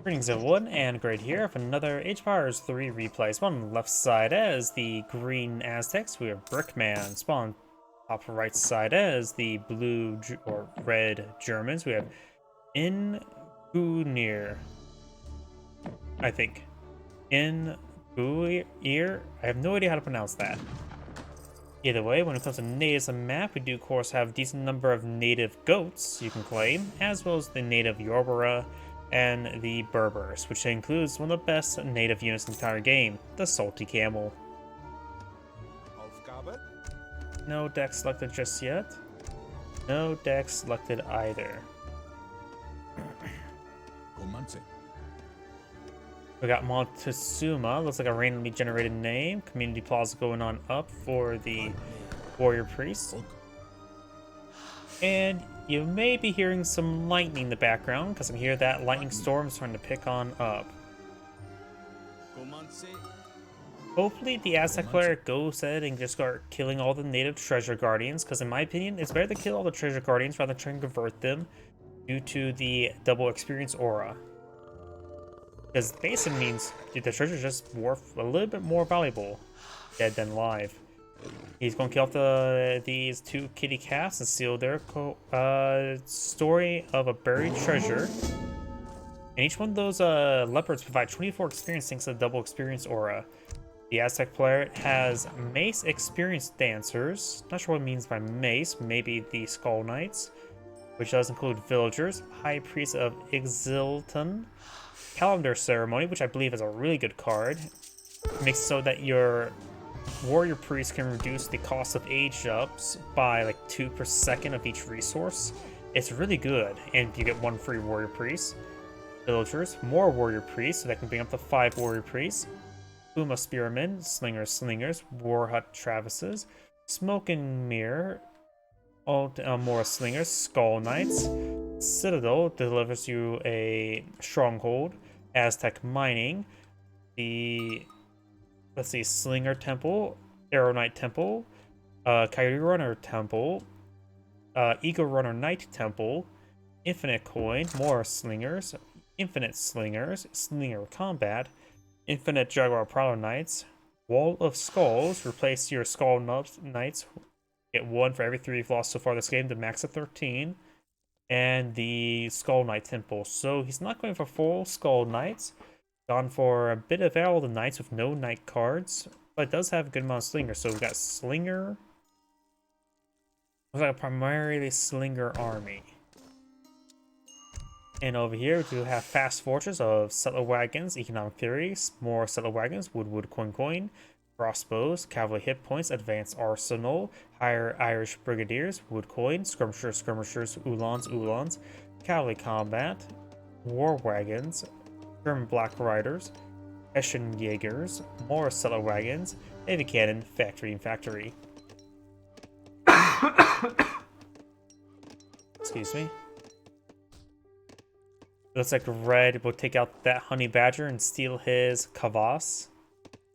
Greetings everyone, and Great here with another Age of Empires 3 replays. One on the left side as the green Aztecs, we have Brickman. Spawn top right side as the blue or red Germans, we have Engooeer, I think. Engooeer? I have no idea how to pronounce that. Either way, when it comes to natives on the map, we do of course have a decent number of native goats you can claim, as well as the native Yorbara and the Berbers, which includes one of the best native units in the entire game, the Salty Camel. No deck selected just yet. No deck selected either. We got Montezuma, looks like a randomly generated name. Community Plaza going on up for the Warrior Priest. And you may be hearing some lightning in the background, because I can hear that lightning storm starting to pick on up. Hopefully the Aztec player goes ahead and just start killing all the native treasure guardians, because in my opinion, it's better to kill all the treasure guardians rather than try and convert them due to the double experience aura. Because basically means the treasure is just worth a little bit more valuable dead than live. He's going to kill off these two kitty cats and seal their story of a buried treasure. And each one of those leopards provide 24 experience thanks to the double experience aura. The Aztec player has mace experience dancers. Not sure what it means by mace. Maybe the Skull Knights, which does include villagers, High Priest of Exilton, Calendar Ceremony, which I believe is a really good card. It makes it so that your Warrior Priest can reduce the cost of age ups by like 2 per second of each resource. It's really good, and you get 1 free Warrior Priest. Villagers, more Warrior Priests, so that can bring up to 5 Warrior Priests. Puma Spearmen, Slingers, Warhut Travises, Smoke and Mirror, more Slingers, Skull Knights. Citadel delivers you a Stronghold, Aztec Mining, the Slinger Temple, Arrow Knight Temple, Coyote Runner Temple, Eagle Runner Knight Temple, Infinite Coin, more Slingers, Infinite Slingers, Slinger Combat, Infinite Jaguar Prowler Knights, Wall of Skulls, replace your Skull Knights, get 1 for every 3 you've lost so far this game to max of 13, and the Skull Knight Temple. So he's not going for full Skull Knights, gone for a bit of all the Knights with no Knight cards, but it does have a good amount of Slinger. So we've got Slinger, looks like a primarily Slinger army. And over here we do have Fast Fortress of Settler Wagons, Economic Theories, more Settler Wagons, Wood Coin, Crossbows, Cavalry Hit Points, Advanced Arsenal, Higher Irish Brigadiers, Wood Coin, Skirmishers, Uhlans, Cavalry Combat, War Wagons, German Black Riders, Hessian Jaegers, more Settler Wagons, Heavy Cannon, Factory. Excuse me. Looks like Red will take out that Honey Badger and steal his Kvass,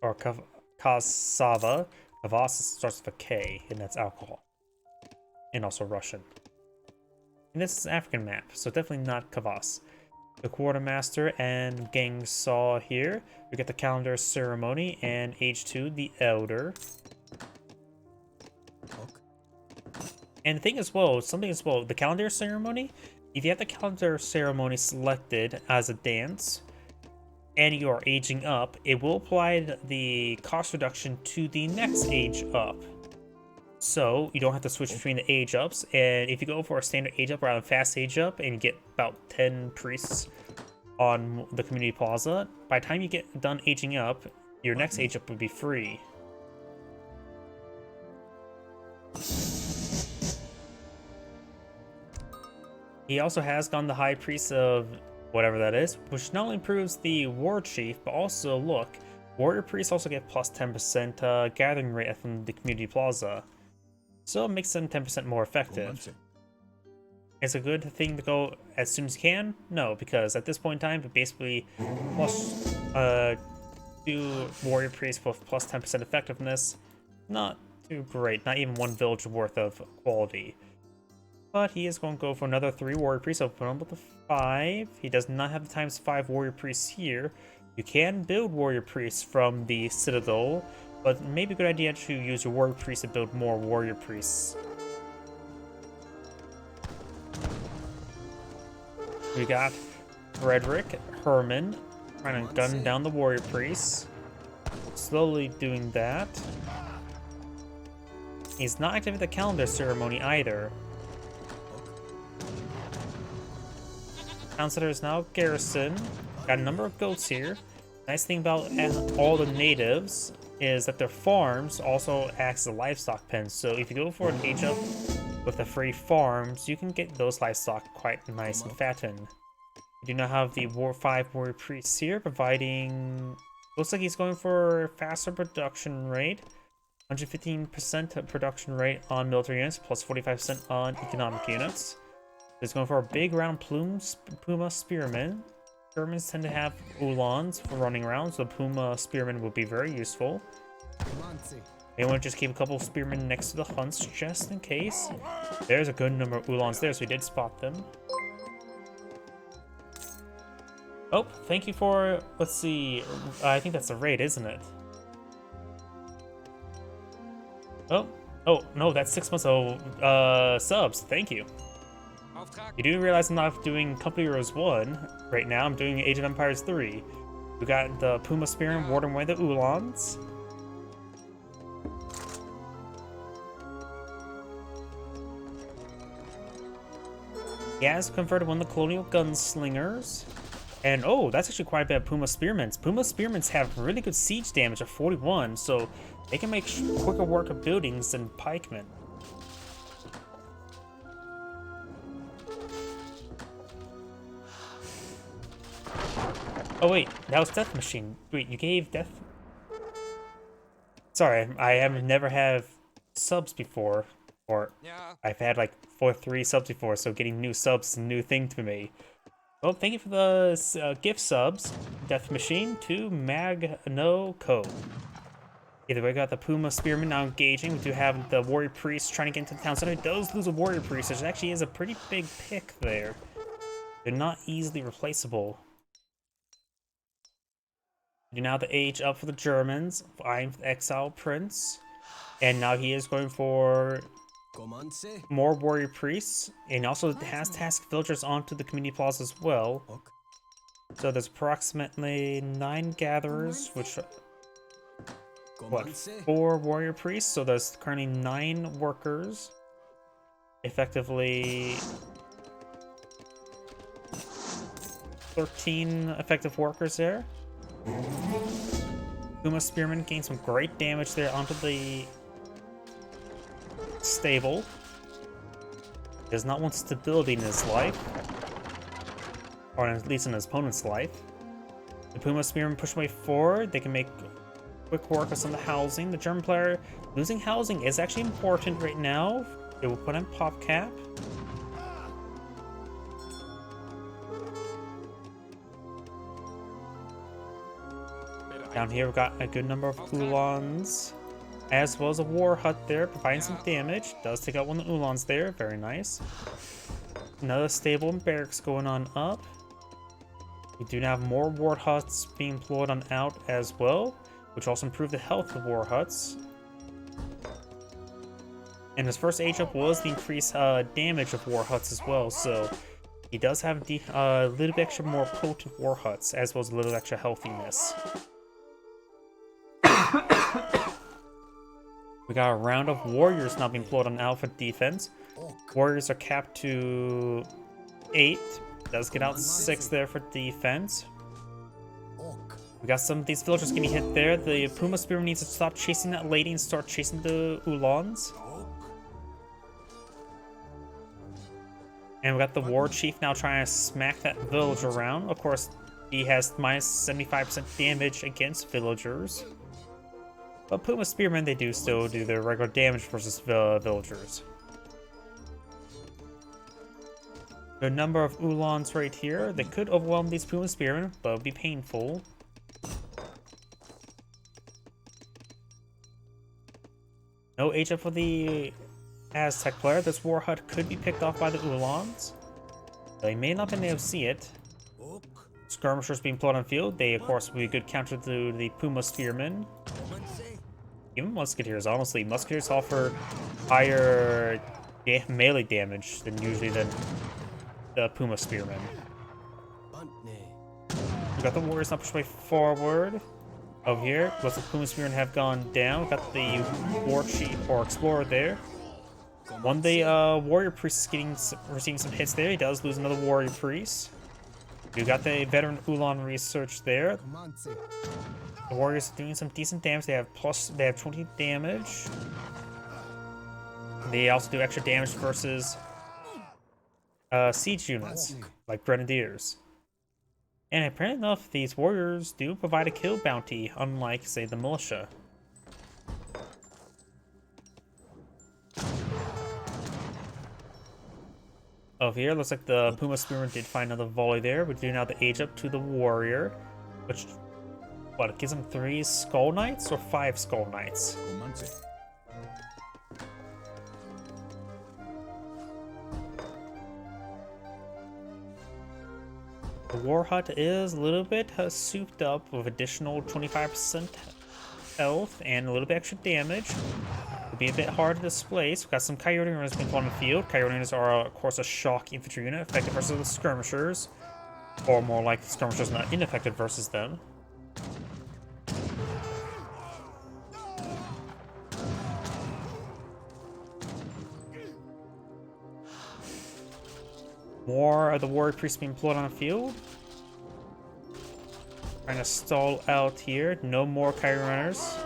or Kasava. Kvass starts with a K, and that's alcohol. And also Russian. And this is an African map, so definitely not Kvass. The Quartermaster and Gang Saw here. We get the Calendar Ceremony and H2, the Elder. And the thing as well, the Calendar Ceremony, if you have the Calendar Ceremony selected as a dance, and you are aging up, it will apply the cost reduction to the next age up. So you don't have to switch between the age ups, and if you go for a standard age up rather than fast age up, and you get about 10 priests on the Community Plaza, by the time you get done aging up, your next age up would be free. He also has gone the High Priest of whatever that is, which not only improves the War Chief, but also, look, Warrior Priests also get plus 10% gathering rate from the Community Plaza. So it makes them 10% more effective. It's a good thing to go as soon as you can? No, because at this point in time, it basically plus 2 Warrior Priests with plus 10% effectiveness. Not too great, not even 1 village worth of quality. But he is going to go for another 3 Warrior Priests, so put on with the 5. He does not have the times 5 warrior priests here. You can build warrior priests from the citadel, but maybe a good idea to use your warrior priests to build more warrior priests. We got Frederick Herman trying to gun down the warrior priests. Slowly doing that. He's not activating the calendar ceremony either. Town center is now garrison. Got a number of goats here. Nice thing about all the natives is that their farms also acts as a livestock pen. So if you go for an age up with the free farms, you can get those livestock quite nice and fattened. We do now have the 5 warrior priests here, providing. Looks like he's going for faster production rate. 115% production rate on military units, plus 45% on economic units. He's going for a big round Puma Spearmen. Germans tend to have Uhlans for running around, so the Puma Spearmen will be very useful. They want to just keep a couple Spearmen next to the hunts, just in case. There's a good number of Uhlans there, so we did spot them. Oh, thank you for, let's see, I think that's a raid, isn't it? Oh, no, that's 6 months old, subs, thank you. You do realize I'm not doing Company Heroes 1 right now, I'm doing Age of Empires 3. We got the Puma Spearmen warding away the Uhlans. He has converted one of the colonial gunslingers. And oh, that's actually quite a bit of Puma Spearmen. Puma Spearmen have really good siege damage of 41, so they can make quicker work of buildings than pikemen. Oh wait, that was Death Machine. Wait, you gave Death... Sorry, I have never had subs before. Or I've had like 3 subs before, so getting new subs is a new thing to me. Well, thank you for the gift subs, Death Machine, to Magno Co. Either way, we got the Puma Spearmen now engaging. We do have the Warrior Priest trying to get into the town center. He does lose a Warrior Priest, which actually is a pretty big pick there. They're not easily replaceable. We do now the age up for the Germans, vying for the Exile Prince. And now he is going for more warrior priests, and also has tasked villagers onto the community plaza as well. So there's approximately 9 gatherers, which what, 4 warrior priests, so there's currently 9 workers. Effectively 13 effective workers there. Puma Spearman gained some great damage there onto the stable. He does not want stability in his life, or at least in his opponent's life. The Puma Spearmen push way forward. They can make quick work of some of the housing. The German player losing housing is actually important right now. It will put in pop cap. Down here we've got a good number of Uhlans, as well as a war hut there, providing some damage. Does take out one of the Uhlans there, very nice. Another stable and barracks going on up. We do now have more war huts being employed on out as well, which also improve the health of war huts. And his first age up was the increased damage of war huts as well, so he does have a little bit extra more potent war huts, as well as a little extra healthiness. We got a round of warriors now being employed on alpha defense. Warriors are capped to 8. Does get out 6 there for defense. We got some of these villagers getting hit there. The Puma Spearman needs to stop chasing that lady and start chasing the Uhlans. And we got the war chief now trying to smack that village around. Of course, he has minus 75% damage against villagers. But Puma Spearmen, they do still do their regular damage versus villagers. The number of Uhlans right here, they could overwhelm these Puma Spearmen, but it would be painful. No age up for the Aztec player. This war hut could be picked off by the Uhlans. They may not have been able to see it. Skirmishers being plotted on field. They, of course, will be a good counter to the Puma Spearmen. Even Musketeers, honestly. Musketeers offer higher melee damage than usually than the Puma Spearmen. We got the Warriors not pushed way forward. Over here, most of the Puma Spearmen have gone down. We got the War Chief or Explorer there. One the Warrior Priest is receiving some hits there. He does lose another Warrior Priest. You got the veteran Ulan research there. The Warriors are doing some decent damage. They have 20 damage. They also do extra damage versus siege units, like Grenadiers. And apparently enough, these warriors do provide a kill bounty, unlike, say, the militia. Over here, looks like the Puma Spearman did find another volley there. We do now the age up to the warrior, which, what, it gives him 3 Skull Knights or 5 Skull Knights? The War Hut is a little bit souped up with additional 25% health and a little bit extra damage. It'll be a bit hard to displace. We've got some Coyote runners being put on the field. Coyote runners are, of course, a shock infantry unit, effective versus the skirmishers, or more like the skirmishers not ineffective versus them. More of the warrior priests being employed on the field. Trying to stall out here. No more Coyote runners.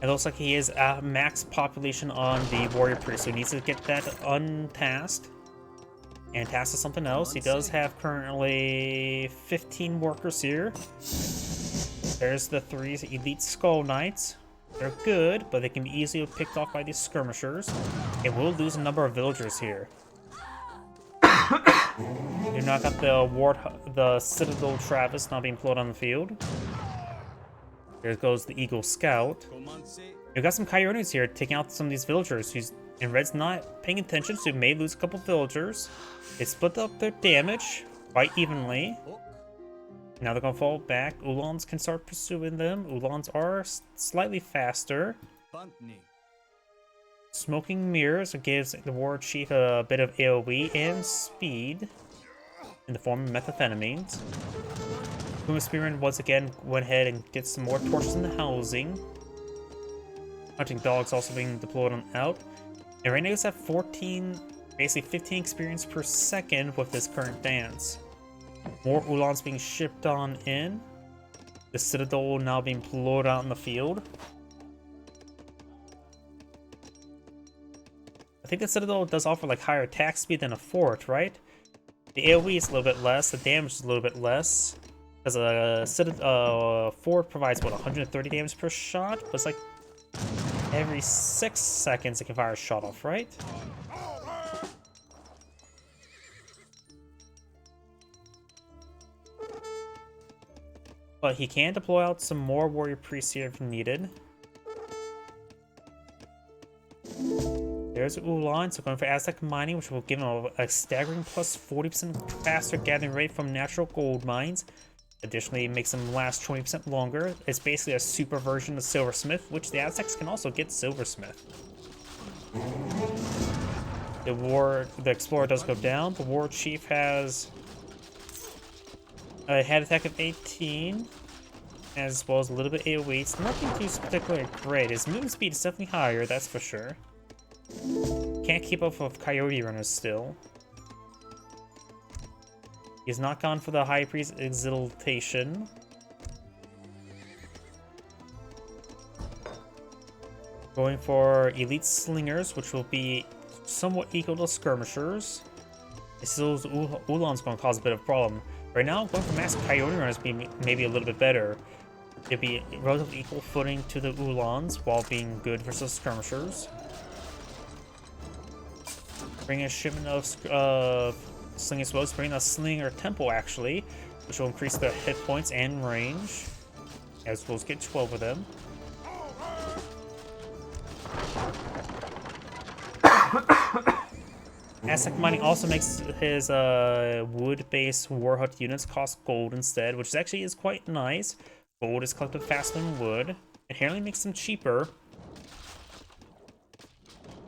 It looks like he is at max population on the warrior priest, so he needs to get that untasked and tasked to something else. He does have currently 15 workers here. There's the 3 elite skull knights. They're good, but they can be easily picked off by these skirmishers. It will lose a number of villagers here. You knock out the Citadel Travis not being employed on the field. There goes the Eagle Scout. We've got some Coyotes here taking out some of these villagers. And Red's not paying attention, so he may lose a couple villagers. They split up their damage quite evenly. Now they're going to fall back. Ulans can start pursuing them. Ulans are slightly faster. Smoking Mirrors gives the War Chief a bit of AoE and speed in the form of methamphetamines. Puma Spearman once again went ahead and gets some more torches in the housing. Hunting dogs also being deployed on out. And right now he's at 14, basically 15 experience per second with this current dance. More Ulans being shipped on in. The Citadel now being deployed out in the field. I think the Citadel does offer like higher attack speed than a fort, right? The AoE is a little bit less, the damage is a little bit less. Because a fort provides, what, 130 damage per shot? But it's like every 6 seconds it can fire a shot off, right? But he can deploy out some more warrior priests here if needed. There's Ulan, so going for Aztec mining, which will give him a staggering plus 40% faster gathering rate from natural gold mines. Additionally, it makes them last 20% longer. It's basically a super version of Silversmith, which the Aztecs can also get Silversmith. The Explorer does go down. The War Chief has a head attack of 18, as well as a little bit AoE. It's nothing too particularly great. His movement speed is definitely higher, that's for sure. Can't keep up with Coyote runners still. He's not gone for the High Priest Exaltation. Going for Elite Slingers, which will be somewhat equal to Skirmishers. Still, Ulan's going to cause a bit of a problem. Right now, going for Massive Coyote Runners maybe a little bit better. It'd be relatively equal footing to the Ulans while being good versus Skirmishers. Bring a shipment of Sling as well as bring a Slinger Temple actually, which will increase their hit points and range. As well as get 12 of them. Aztec Mining also makes his wood-based war hut units cost gold instead, which actually is quite nice. Gold is collected faster than wood. Inherently makes them cheaper.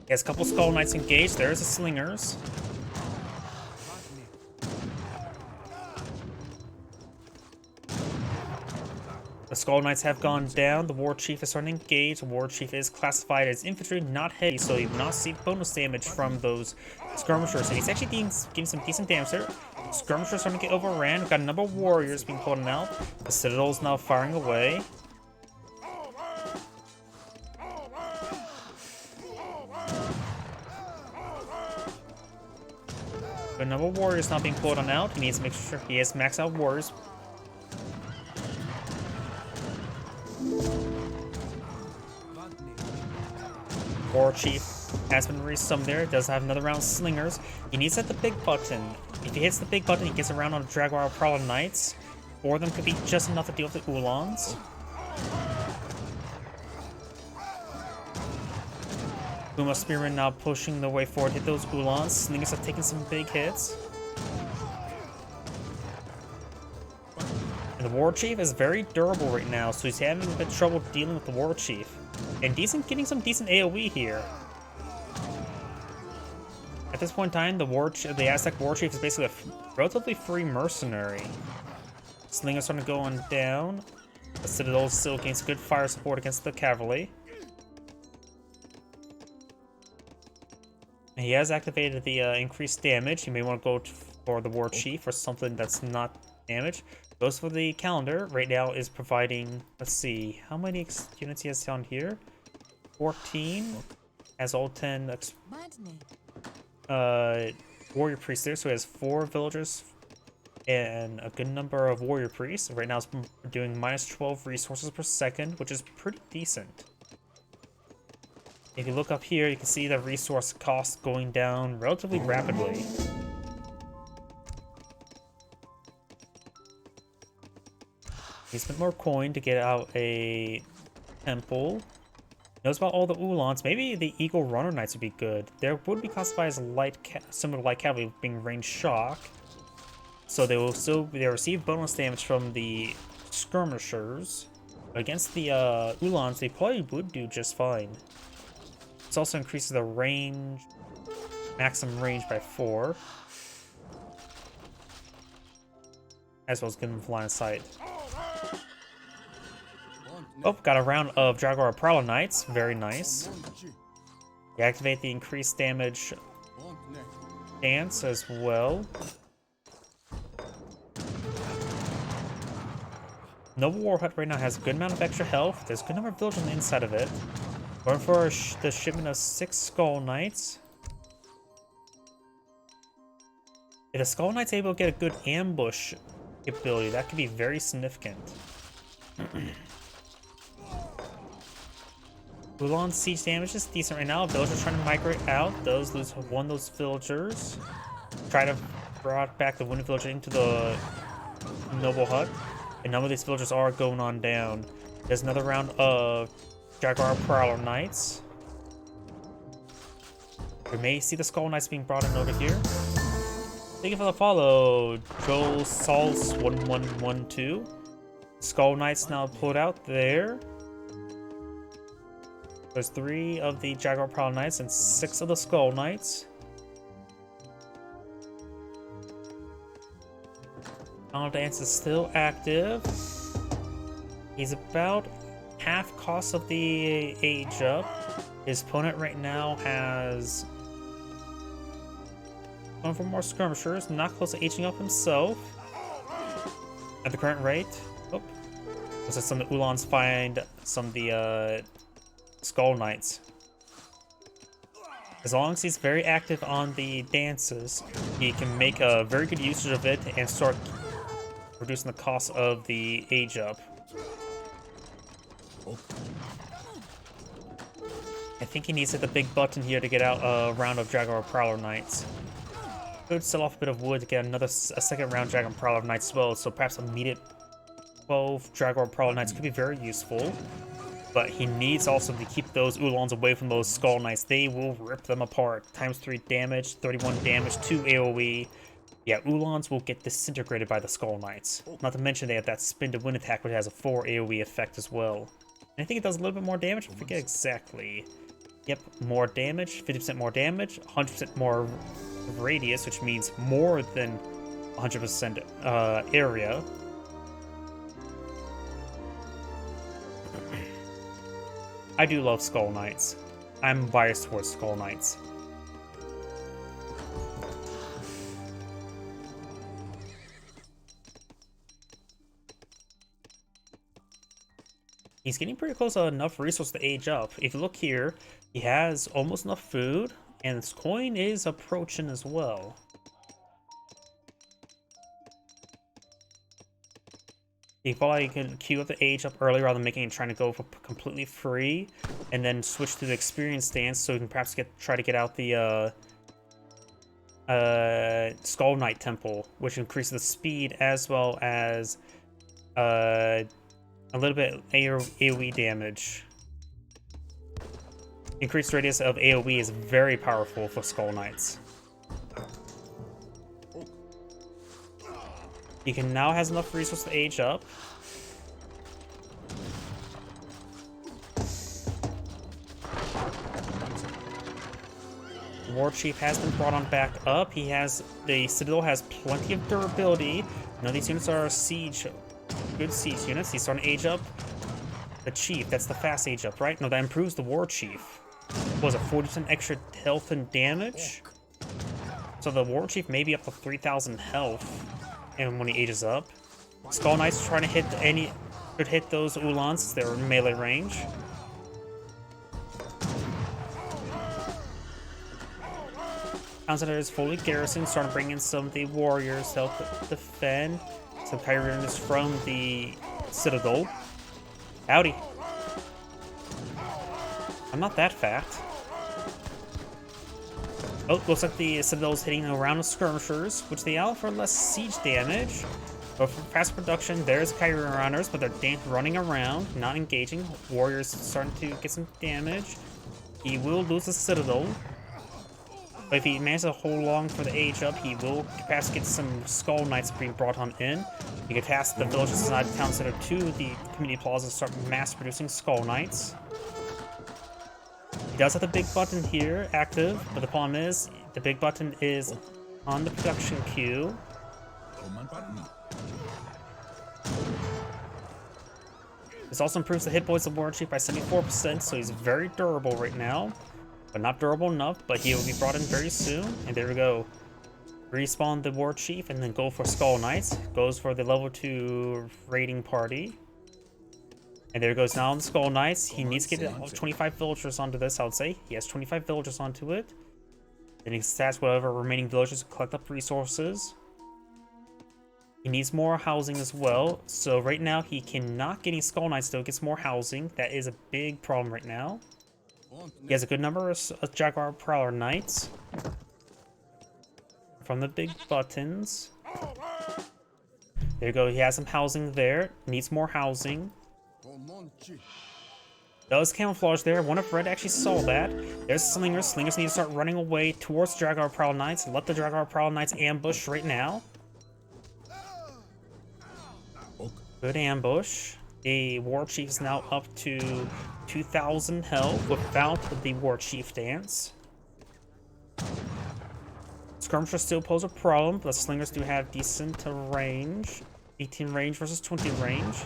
He has a couple Skull Knights engaged. There's the Slingers. The Skull Knights have gone down. The War Chief is starting to engage. The War Chief is classified as infantry, not heavy, so you will not see bonus damage from those skirmishers. And he's actually getting some decent damage there. Skirmishers starting to get overran. We've got a number of warriors being pulled out. The Citadel is now firing away. A number of warriors not being pulled on out. He needs to make sure he has maxed out warriors. War Chief has been resummoned there. Does have another round of Slingers. He needs to hit the big button. If he hits the big button, he gets around on the Jaguar Prowler Knights. 4 of them could be just enough to deal with the Uhlans. Uma Spearman now pushing the way forward, hit those Uhlans. Slingers have taken some big hits. And the War Chief is very durable right now, so he's having a bit of trouble dealing with the War Chief. And getting some decent AoE here. At this point in time, the Aztec War Chief is basically a relatively free mercenary. Slingers starting to go on down. The Citadel still gains good fire support against the cavalry. And he has activated the increased damage. You may want to go for the War Chief or something that's not damage. Goes for the calendar. Right now is providing, let's see, how many units he has down here? 14. Has all 10 warrior priests there, so he has 4 villagers and a good number of warrior priests. Right now it's doing minus 12 resources per second, which is pretty decent. If you look up here, you can see the resource cost going down relatively rapidly. He spent more coin to get out a temple. Knows about all the Uhlans. Maybe the Eagle Runner Knights would be good. There would be classified as similar to light cavalry, being range shock. So they will they receive bonus damage from the skirmishers. Against the Uhlans, they probably would do just fine. This also increases the range, maximum range by 4. As well as giving them line of sight. Oh, got a round of Jaguar Prowler Knights. Very nice. You activate the increased damage dance as well. Noble War Hut right now has a good amount of extra health. There's a good number of villagers on the inside of it. Going for the shipment of 6 Skull Knights. If the Skull Knight's able to get a good ambush ability, that could be very significant. Ulan's siege damage is decent right now. Villagers trying to migrate out. Those lose one of those villagers. Try to brought back the wounded villager into the noble hut. A number of these villagers are going on down. There's another round of Jaguar Prowler Knights. We may see the Skull Knights being brought in over here. Thank you for the follow, Joel Sauls 1112. Skull Knights now pulled out there. There's 3 of the Jaguar Prowler Knights and 6 of the Skull Knights. Final Dance is still active. He's about half cost of the age up. His opponent right now has going for more skirmishers, not close to aging up himself. At the current rate. Oh. Looks like some of the Uhlans find some of the Skull Knights. As long as he's very active on the dances, he can make a very good usage of it and start reducing the cost of the age up. I think he needs to hit the big button here to get out a round of Jaguar Prowler Knights. Could sell off a bit of wood to get a second round Dragon Prowler Knights as well, so perhaps immediate 12 Dragon Prowler Knights could be very useful. But he needs also to keep those Oolons away from those Skull Knights. They will rip them apart. Times 3 damage, 31 damage, 2 AoE. Yeah, Oolons will get disintegrated by the Skull Knights. Not to mention they have that spin to win attack, which has a 4 AoE effect as well. And I think it does a little bit more damage. I forget exactly. Yep, more damage, 50% more damage, 100% more radius, which means more than 100% area. I do love Skull Knights. I'm biased towards Skull Knights. He's getting pretty close to enough resources to age up. If you look here, he has almost enough food, and his coin is approaching as well. He probably could queue up the age up early rather than trying to go for completely free, and then switch to the experience stance so he can perhaps try to get out the Skull Knight Temple, which increases the speed as well as a little bit AoE damage. Increased radius of AoE is very powerful for Skull Knights. He now has enough resources to age up. War Chief has been brought on back up. The Citadel has plenty of durability. None of these units are good siege units. He's starting to age up the Chief. That's the fast age up, right? No, that improves the War Chief. What was it, 40% extra health and damage? So the War Chief may be up to 3,000 health. And when he ages up, Skull Knights trying to hit those Oolons. They're in melee range. Town Center is fully garrisoned, starting to bring in some of the warriors to help defend. Some Kyrians from the Citadel. Howdy. I'm not that fat. Oh, looks like the Citadel's hitting a round of skirmishers, which they allow for less siege damage. But for fast production, there's Kyrian runners, but they're running around, not engaging. Warriors starting to get some damage. He will lose the Citadel. But if he manages to hold long for the age up, he will perhaps get some Skull Knights being brought on in. He can task the villages inside the town center to the community plaza to start mass producing Skull Knights. He does have the big button here active, but the problem is the big button is on the production queue. This also improves the hit points of War Chief by 74%, so he's very durable right now. But not durable enough, but he will be brought in very soon. And there we go. Respawn the War Chief and then go for Skull Knights. Goes for the level 2 raiding party. And there goes now on the Skull Knights. He needs to get 25 villagers onto this, I would say. He has 25 villagers onto it. Then he can task whatever remaining villagers to collect up resources. He needs more housing as well. So right now he cannot get any Skull Knights though. He gets more housing. That is a big problem right now. He has a good number of Jaguar Prowler Knights. From the big buttons. There you go. He has some housing there. Needs more housing. Does camouflage there. One of red actually saw that. There's Slingers. Slingers need to start running away towards Jaguar Prowler Knights. Let the Jaguar Prowler Knights ambush right now. Good ambush. The War Chief is now up to 2,000 health without the War Chief dance. Skirmishers still pose a problem, but the Slingers do have decent range. 18 range versus 20 range.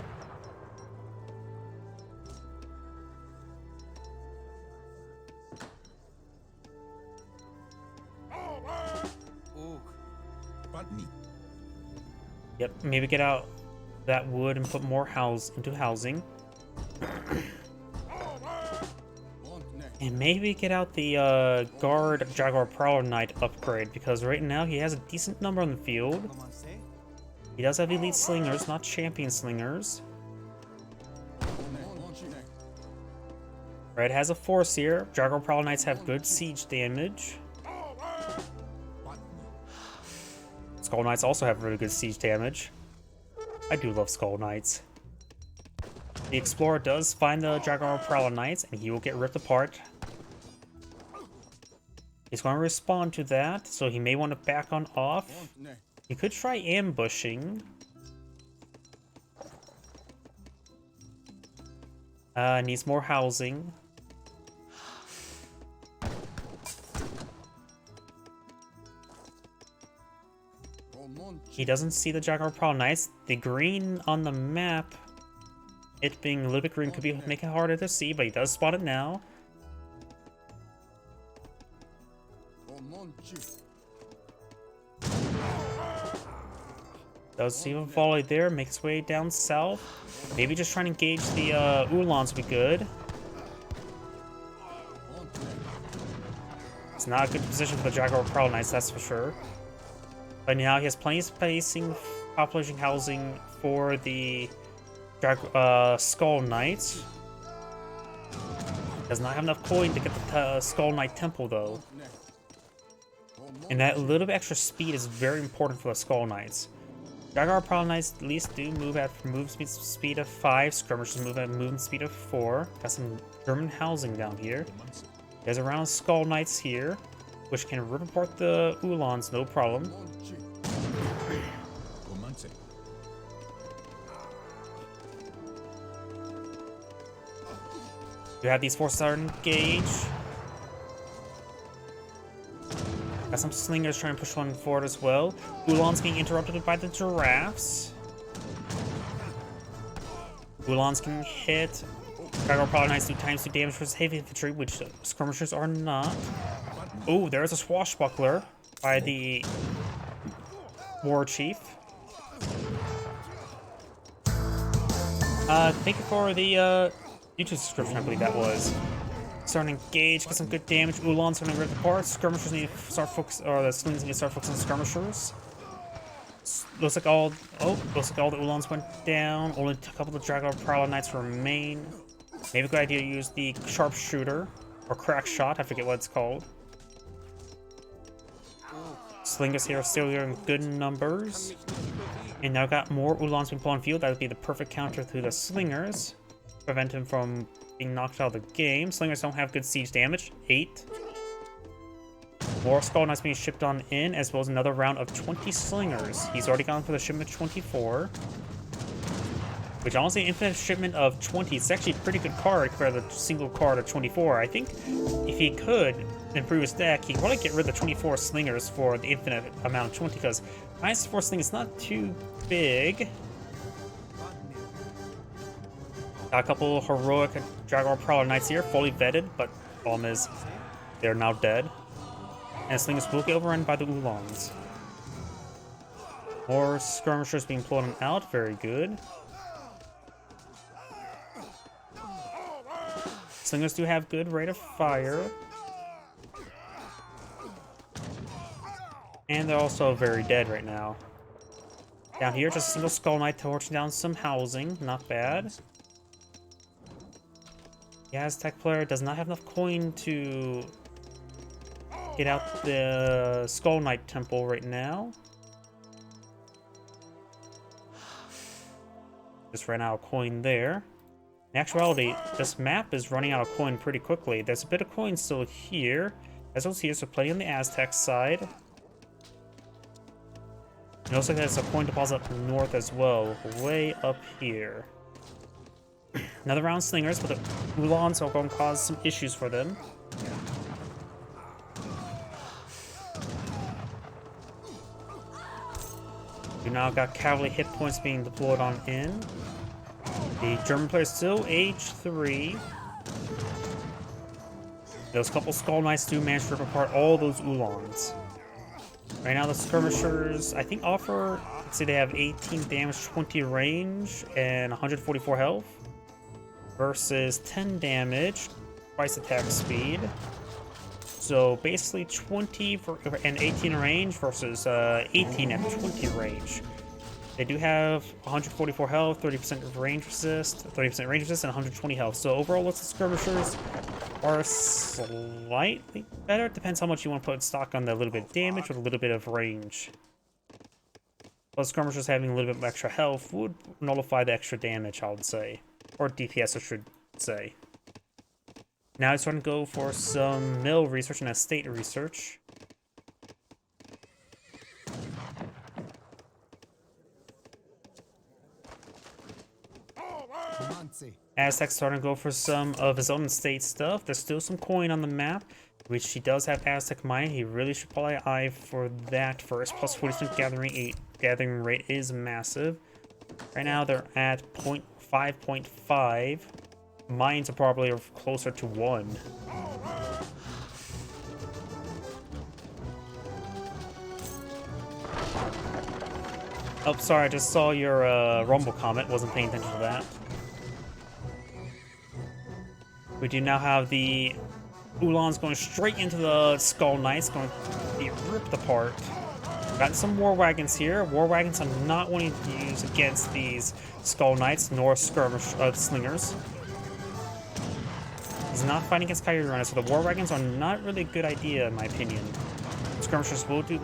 Yep, maybe get out that wood and put more into housing. And maybe get out the guard Jaguar Prowler Knight upgrade, because right now he has a decent number on the field. He does have elite slingers, not champion slingers. Red has a force here. Jaguar Prowler Knights have good siege damage. Skull Knights also have really good siege damage. I do love Skull Knights. The Explorer does find the Dragon Prowler Knights, and he will get ripped apart. He's going to respond to that, so he may want to back on off. He could try ambushing. Needs more housing. He doesn't see the Dragon Prowler Knights. The green on the map, it being a little bit green, could be making it harder to see, but he does spot it now. Does see a volley there, makes his way down south. Maybe just trying to engage the Uhlans would be good. It's not a good position for the Dragon Prowler Knights, that's for sure. But now he has plenty of spacing, population housing for the Skull Knights. Does not have enough coin to get the Skull Knight Temple though. And that little bit extra speed is very important for the Skull Knights. Dragon Prowler Knights at least do move at movement speed of 5. Skirmishers move at movement speed of 4. Got some German housing down here. There's around Skull Knights here, which can rip apart the Uhlans, no problem. You have these forces that are engaged. Got some slingers trying to push one forward as well. Uhlans being interrupted by the giraffes. Uhlans can hit. Dragon Prowler Knights do ×2 damage versus heavy infantry, which skirmishers are not. Oh, there's a swashbuckler by the war chief. Thank you for the YouTube subscription, I believe that was. Starting to engage, get some good damage. Uhlans starting to rip apart. Skirmishers need to start focus, or the slings need to start focusing on skirmishers. Looks like all the Uhlans went down. Only a couple of the Dragon Prowler Knights remain. Maybe a good idea to use the sharpshooter or crack shot. I forget what it's called. Slingers here are still in good numbers, and now got more Uhlans being put on field. That would be the perfect counter to the slingers. Prevent him from being knocked out of the game. Slingers don't have good siege damage. 8. More Skull Knights being shipped on in, as well as another round of 20 slingers. He's already gone for the shipment of 24. Which honestly, infinite shipment of 20 is actually a pretty good card compared to the single card of 24. I think if he could improve his deck, he could probably get rid of the 24 slingers for the infinite amount of 20, because -4 sling is not too big. Got a couple heroic Dragon Prowler Knights here, fully vetted, but problem is they're now dead. And slingers will get overrun by the Uhlans. More skirmishers being pulled out, very good. Slingers do have good rate of fire. And they're also very dead right now. Down here, just a single Skull Knight torching down some housing, not bad. The Aztec player does not have enough coin to get out the Skull Knight Temple right now. Just ran out of coin there. In actuality, this map is running out of coin pretty quickly. There's a bit of coin still here. As well as here, so plenty on the Aztec side. It looks like there's a coin deposit up north as well, way up here. Another round of slingers, but the Uhlans are going to cause some issues for them. We now got cavalry hit points being deployed on in. The German player is still age 3. Those couple Skull Knights do manage to rip apart all those Uhlans. Right now the skirmishers, I think, offer, let's see, they have 18 damage, 20 range, and 144 health. Versus 10 damage, twice attack speed. So basically 20 and 18 range versus 18 and 20 range. They do have 144 health, 30% range resist, 30% range resist, and 120 health. So overall, looks like skirmishers are slightly better. It depends how much you want to put in stock on the little bit of damage with a little bit of range. Plus, skirmishers having a little bit of extra health would nullify the extra damage, I would say. Or DPS, I should say. Now it's starting to go for some mill research and estate research. Aztecs starting to go for some of his own estate stuff. There's still some coin on the map, which he does have Aztec mining. He really should probably eye for that first. Plus 40% gathering rate is massive. Right now they're at 5.5. Mines are probably closer to 1. Oh, sorry, I just saw your Rumble comment. Wasn't paying attention to that. We do now have the Ulans going straight into the Skull Knights, going to be ripped apart. Got some War Wagons here. War Wagons are not wanting to use against these Skull Knights nor skirmish slingers. He's not fighting against Coyote Runners, so the War Wagons are not really a good idea in my opinion. Skirmishers will do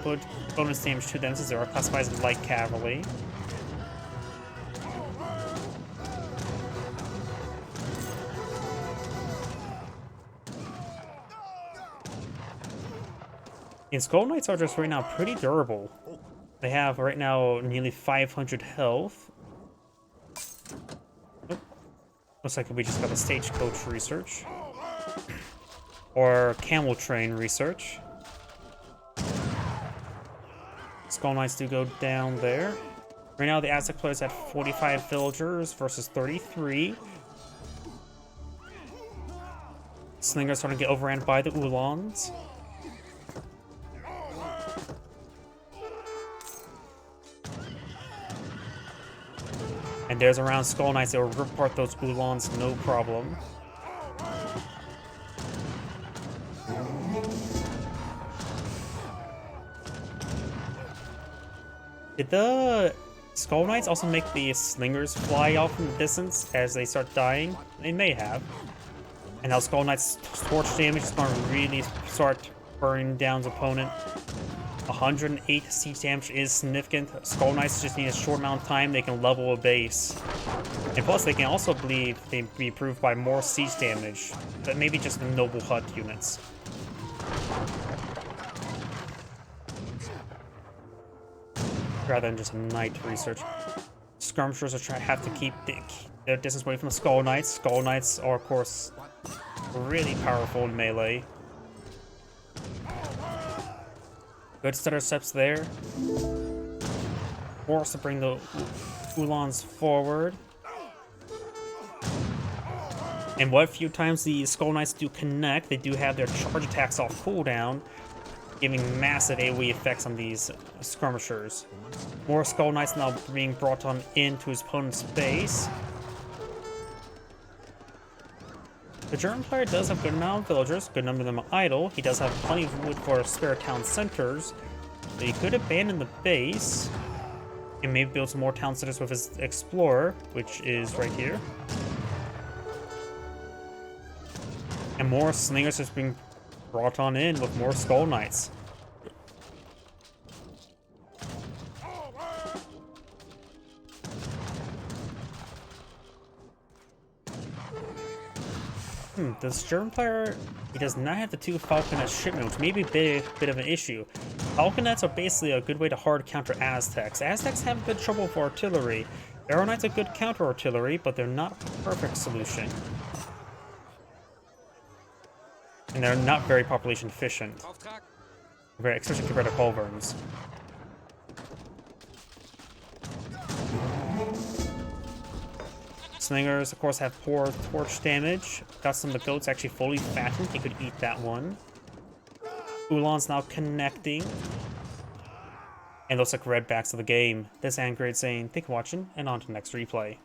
bonus damage to them since they are classified as light cavalry. And Skull Knights are just right now pretty durable. They have right now nearly 500 health. Oh. Looks like we just got a stagecoach research. Or camel train research. Skull Knights do go down there. Right now the Aztec players at 45 villagers versus 33. Slingers starting to get overran by the Ulans. And there's around Skull Knights, they will rip apart those Ulans, no problem. Did the Skull Knights also make the Slingers fly off in the distance as they start dying? They may have. And now Skull Knight's torch damage is going to really start burning down his opponent. 108 siege damage is significant. Skull Knights just need a short amount of time. They can level a base. And plus, they can also believe they be improved by more siege damage. But maybe just the Noble Hut units. Rather than just Knight research. Skirmishers have to keep their distance away from the Skull Knights. Skull Knights are, of course, really powerful in melee. Good stutter steps there. Forced to bring the Ulans forward. And what few times the Skull Knights do connect, they do have their charge attacks off cooldown, giving massive AoE effects on these skirmishers. More Skull Knights now being brought on into his opponent's base. The German player does have a good amount of villagers, good number of them are idle. He does have plenty of wood for spare town centers. So he could abandon the base and maybe build some more town centers with his explorer, which is right here. And more slingers is being brought on in with more Skull Knights. This German player, he does not have the 2 Falconet shipment, which may be a bit of an issue. Falconets are basically a good way to hard counter Aztecs. Aztecs have good trouble with artillery. Arrow Knights are good counter artillery, but they're not a perfect solution. And they're not very population efficient. Especially compared to culverins. Slingers, of course, have poor torch damage. Got some of the goats actually fully fattened. He could eat that one. Ulan's now connecting. And looks like red backs of the game. This is Engooeer saying, thank you for watching, and on to the next replay.